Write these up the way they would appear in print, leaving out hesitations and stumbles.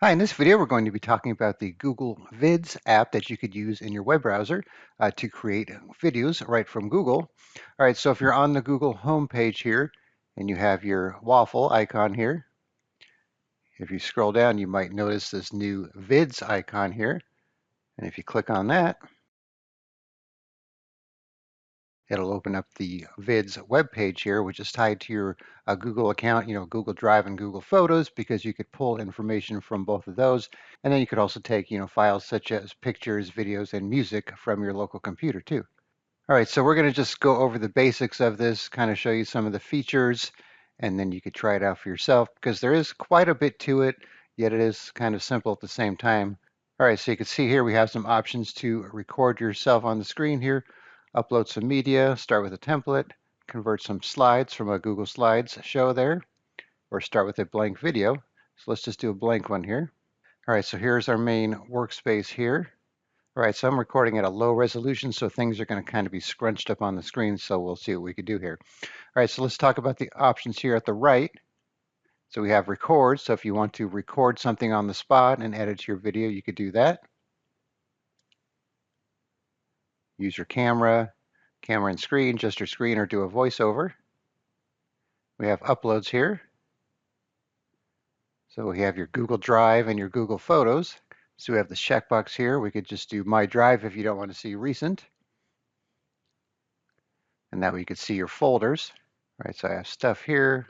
Hi, in this video we're going to be talking about the Google Vids app that you could use in your web browser to create videos right from Google. All right, so if you're on the Google homepage here and you have your waffle icon here, if you scroll down you might notice this new Vids icon here. And if you click on that, it'll open up the Vids web page here, which is tied to your Google account, Google Drive and Google Photos, because you could pull information from both of those. And then you could also take, files such as pictures, videos, and music from your local computer too. All right, so we're going to just go over the basics of this, kind of show you some of the features, and then you could try it out for yourself because there is quite a bit to it, yet it is kind of simple at the same time. All right, so you can see here we have some options to record yourself on the screen here, upload some media, start with a template, convert some slides from a Google Slides show there, or start with a blank video. So let's just do a blank one here. All right, so here's our main workspace here. All right, so I'm recording at a low resolution, so things are going to kind of be scrunched up on the screen, so we'll see what we could do here. All right, so let's talk about the options here at the right. So we have record, so if you want to record something on the spot and edit your video, you could do that. Use your camera and screen, just your screen, or do a voiceover. We have uploads here. So we have your Google Drive and your Google Photos. So we have the checkbox here. We could just do My Drive if you don't want to see recent. And that way you could see your folders. All right, so I have stuff here.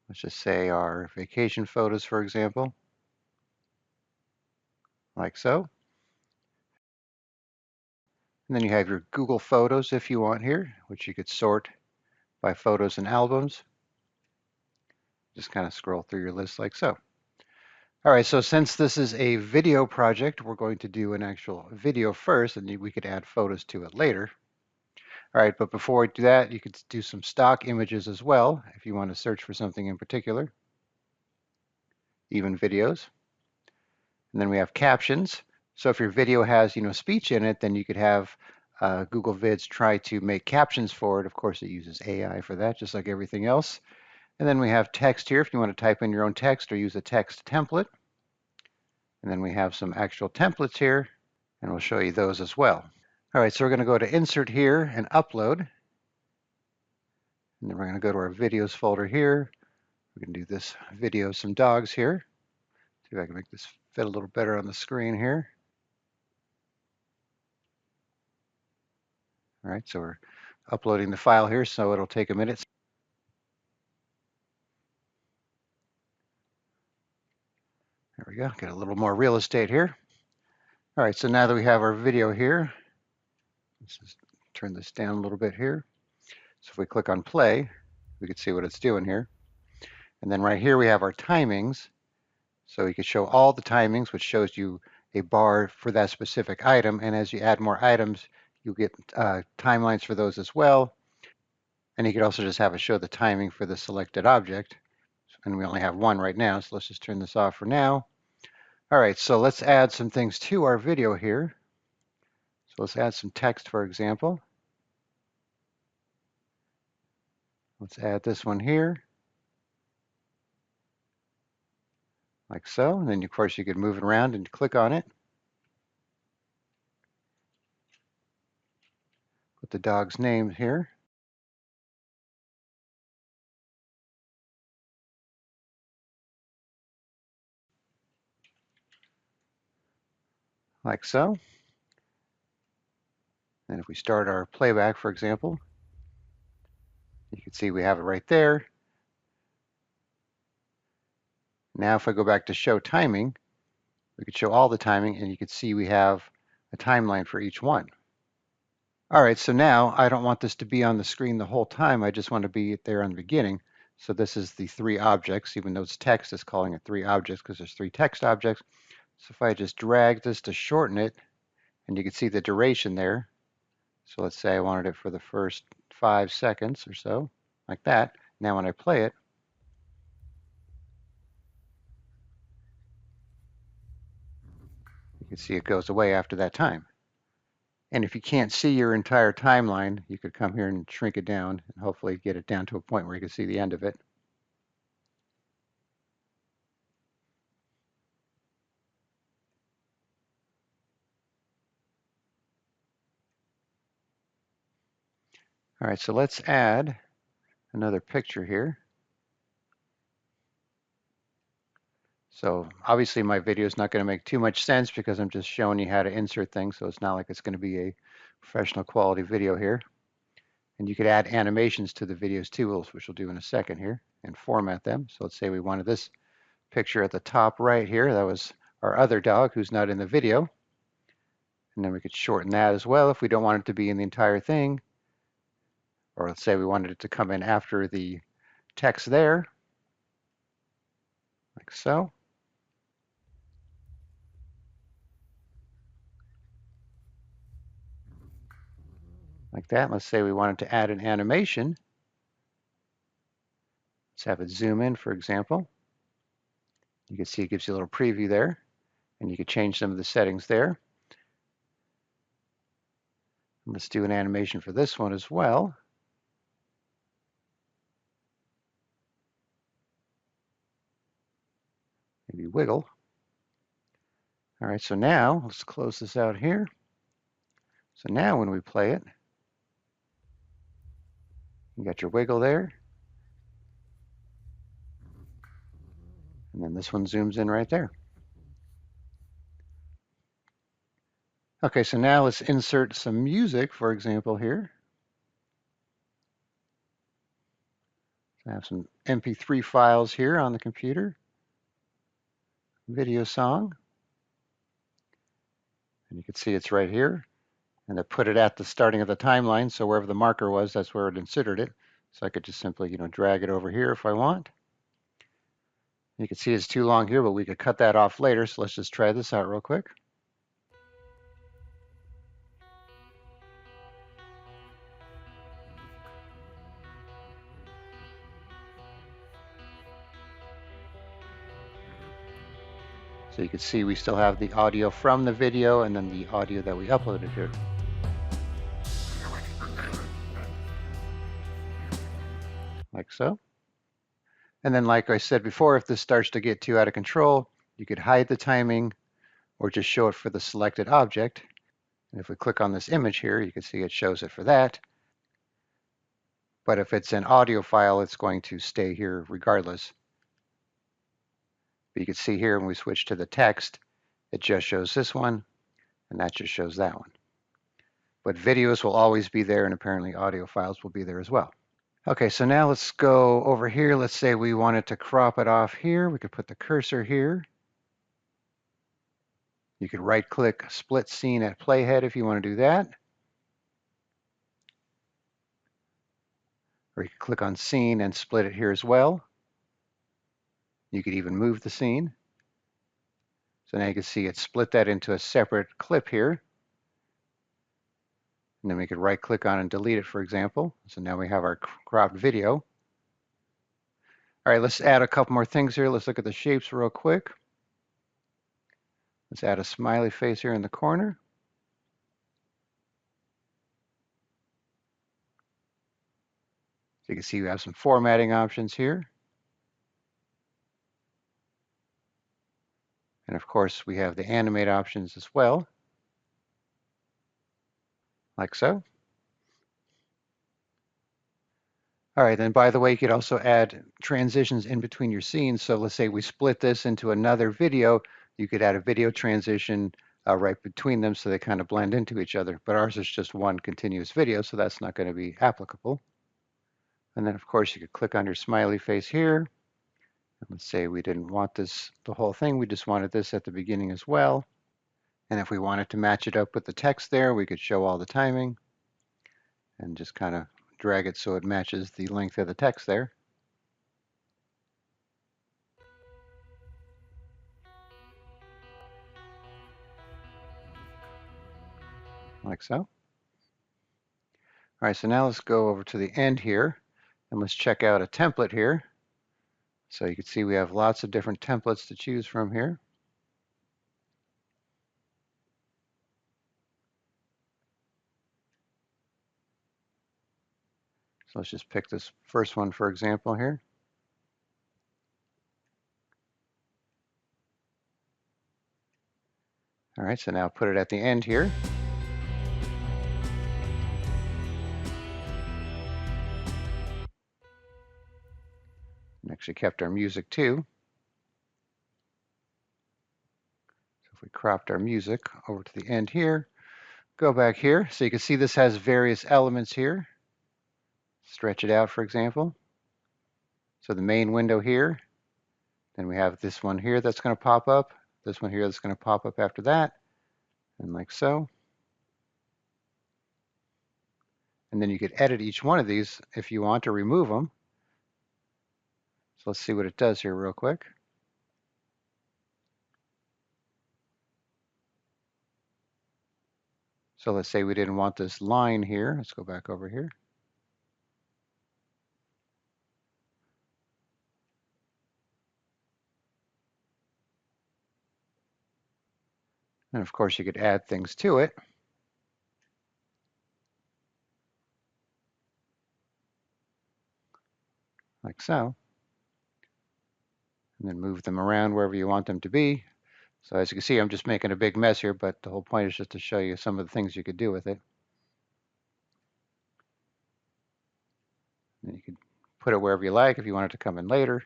Let's just say our vacation photos, for example, like so. And then you have your Google Photos if you want here, which you could sort by photos and albums. Just kind of scroll through your list like so. All right, so since this is a video project, we're going to do an actual video first, and we could add photos to it later. All right, but before we do that, you could do some stock images as well if you want to search for something in particular, even videos. And then we have captions. So if your video has, speech in it, then you could have Google Vids try to make captions for it. Of course, it uses AI for that, just like everything else. And then we have text here if you want to type in your own text or use a text template. And then we have some actual templates here, and we'll show you those as well. All right, so we're going to go to Insert here and Upload. And then we're going to go to our Videos folder here. We're going to do this video of some dogs here. See if I can make this fit a little better on the screen here. All right, so we're uploading the file here, so it'll take a minute. There we go, get a little more real estate here. All right, so now that we have our video here, let's just turn this down a little bit here. So if we click on play, we can see what it's doing here. And then right here we have our timings. So you can show all the timings, which shows you a bar for that specific item. And as you add more items, you get timelines for those as well. And you could also just have it show the timing for the selected object. And we only have one right now, so let's just turn this off for now. All right, so let's add some things to our video here. So let's add some text, for example. Let's add this one here, like so. And then, of course, you could move it around and click on it. Put the dog's name here. Like so. And if we start our playback, for example, you can see we have it right there. Now if I go back to show timing, we could show all the timing, and you can see we have a timeline for each one. All right, so now I don't want this to be on the screen the whole time. I just want to be there in the beginning. So this is the three objects, even though it's text, it's calling it three objects because there's three text objects. So if I just drag this to shorten it, and you can see the duration there. So let's say I wanted it for the first 5 seconds or so, like that. Now when I play it, you can see it goes away after that time. And if you can't see your entire timeline, you could come here and shrink it down and hopefully get it down to a point where you can see the end of it. All right, so let's add another picture here. So obviously my video is not going to make too much sense because I'm just showing you how to insert things, so it's not like it's going to be a professional quality video here. And you could add animations to the videos too, which we'll do in a second here, and format them. So let's say we wanted this picture at the top right here. That was our other dog who's not in the video. And then we could shorten that as well if we don't want it to be in the entire thing. Or let's say we wanted it to come in after the text there, like so. Like that. Let's say we wanted to add an animation. Let's have it zoom in, for example. You can see it gives you a little preview there, and you could change some of the settings there. And let's do an animation for this one as well. Maybe wiggle. All right, so now let's close this out here. So now when we play it, you got your wiggle there. And then this one zooms in right there. Okay, so now let's insert some music, for example, here. I have some MP3 files here on the computer. Video song. And you can see it's right here. And I put it at the starting of the timeline, so wherever the marker was, that's where it inserted it. So I could just simply, drag it over here if I want. You can see it's too long here, but we could cut that off later. So let's just try this out real quick. So you can see we still have the audio from the video and then the audio that we uploaded here. Like so. And then like I said before, if this starts to get too out of control, you could hide the timing or just show it for the selected object. And if we click on this image here, you can see it shows it for that. But if it's an audio file, it's going to stay here regardless. But you can see here when we switch to the text, it just shows this one, and that just shows that one. But videos will always be there, and apparently audio files will be there as well. Okay, so now let's go over here. Let's say we wanted to crop it off here. We could put the cursor here. You could right-click Split Scene at Playhead if you want to do that. Or you could click on Scene and split it here as well. You could even move the scene. So now you can see it split that into a separate clip here. And then we could right-click on and delete it, for example. So now we have our cropped video. All right, let's add a couple more things here. Let's look at the shapes real quick. Let's add a smiley face here in the corner. So you can see we have some formatting options here. And of course, we have the animate options as well, like so. All right, then by the way, you could also add transitions in between your scenes. So let's say we split this into another video. You could add a video transition right between them so they kind of blend into each other. But ours is just one continuous video, so that's not going to be applicable. And then, of course, you could click on your smiley face here. And let's say we didn't want this, the whole thing. We just wanted this at the beginning as well. And if we wanted to match it up with the text there, we could show all the timing and just kind of drag it so it matches the length of the text there. Like so. All right, so now let's go over to the end here and let's check out a template here. So you can see we have lots of different templates to choose from here. So let's just pick this first one, for example, here. All right, so now put it at the end here. And actually kept our music too. So if we cropped our music over to the end here, go back here. So you can see this has various elements here. Stretch it out, for example. So the main window here, then we have this one here that's going to pop up, this one here that's going to pop up after that, and like so. And then you could edit each one of these if you want to remove them. So let's see what it does here real quick. So let's say we didn't want this line here. Let's go back over here. And of course you could add things to it. Like so. And then move them around wherever you want them to be. So as you can see, I'm just making a big mess here, but the whole point is just to show you some of the things you could do with it. And you could put it wherever you like if you want it to come in later.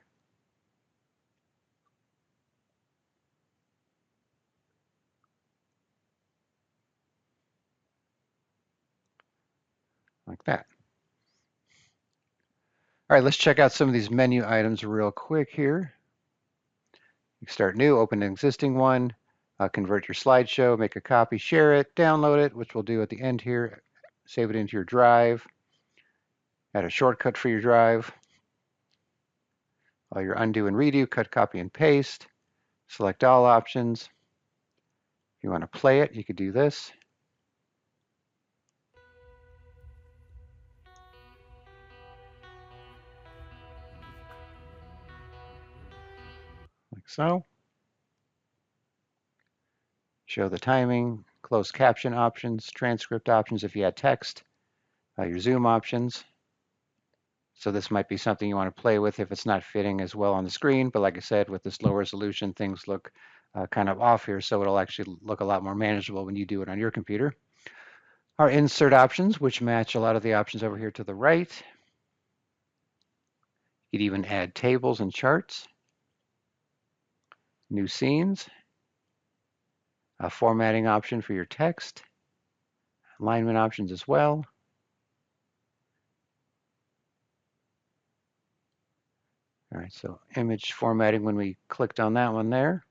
Like that. All right, let's check out some of these menu items real quick here. You can start new, open an existing one, convert your slideshow, make a copy, share it, download it, which we'll do at the end here, save it into your drive, add a shortcut for your drive, your undo and redo, cut, copy, and paste, select all options. If you want to play it, you could do this. Like so. Show the timing, closed caption options, transcript options if you had text, your zoom options. So this might be something you want to play with if it's not fitting as well on the screen. But like I said, with this low resolution, things look kind of off here. So it'll actually look a lot more manageable when you do it on your computer. Our insert options, which match a lot of the options over here to the right. You could even add tables and charts. New scenes. A formatting option for your text. Alignment options as well. All right, so image formatting when we clicked on that one there.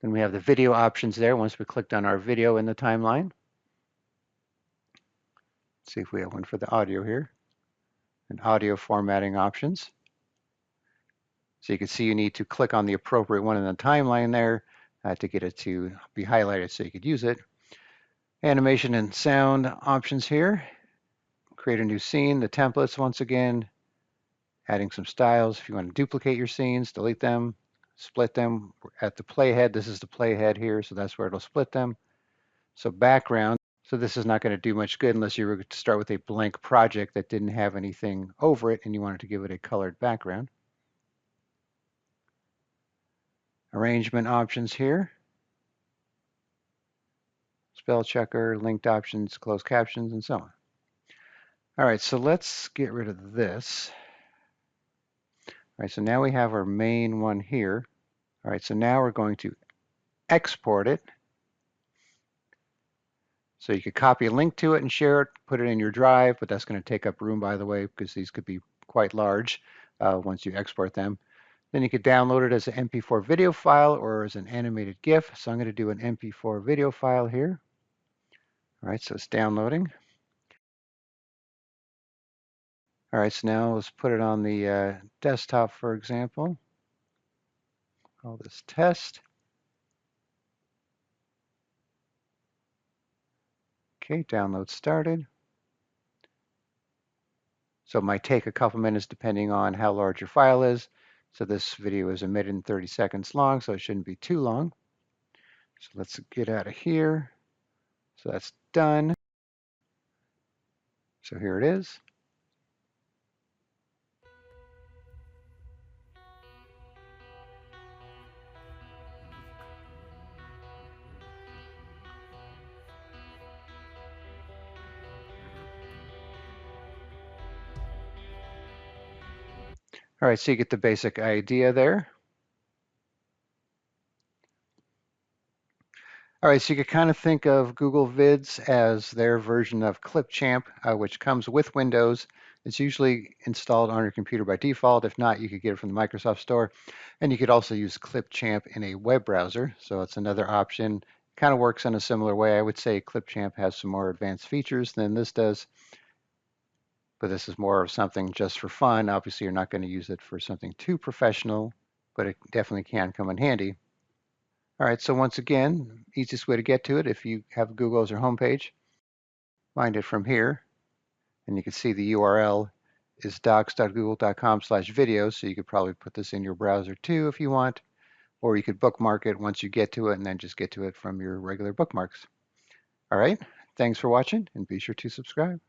Then we have the video options there once we clicked on our video in the timeline. Let's see if we have one for the audio here. And audio formatting options. So you can see you need to click on the appropriate one in the timeline there to get it to be highlighted so you could use it. Animation and sound options here. Create a new scene, the templates once again, adding some styles. If you want to duplicate your scenes, delete them, split them. At the playhead, this is the playhead here, so that's where it'll split them. So background, so this is not going to do much good unless you were to start with a blank project that didn't have anything over it and you wanted to give it a colored background. Arrangement options here. Spell checker, linked options, closed captions, and so on. All right, so let's get rid of this. All right, so now we have our main one here. All right, so now we're going to export it. So you could copy a link to it and share it, put it in your drive, but that's going to take up room, by the way, because these could be quite large once you export them. Then you could download it as an MP4 video file or as an animated GIF. So I'm going to do an MP4 video file here. All right, so it's downloading. All right, so now let's put it on the desktop, for example. Call this test. Okay, download started. So it might take a couple minutes depending on how large your file is. So this video is a minute and 30 seconds long, so it shouldn't be too long. So let's get out of here. So that's done. So here it is. All right, so you get the basic idea there. All right, so you could kind of think of Google Vids as their version of Clipchamp, which comes with Windows. It's usually installed on your computer by default. If not, you could get it from the Microsoft Store. And you could also use Clipchamp in a web browser, so it's another option. Kind of works in a similar way. I would say Clipchamp has some more advanced features than this does, but this is more of something just for fun. Obviously, you're not going to use it for something too professional, but it definitely can come in handy. All right, so once again, easiest way to get to it, if you have Google as your homepage, find it from here, and you can see the URL is docs.google.com/videos, so you could probably put this in your browser too if you want, or you could bookmark it once you get to it and then just get to it from your regular bookmarks. All right, thanks for watching, and be sure to subscribe.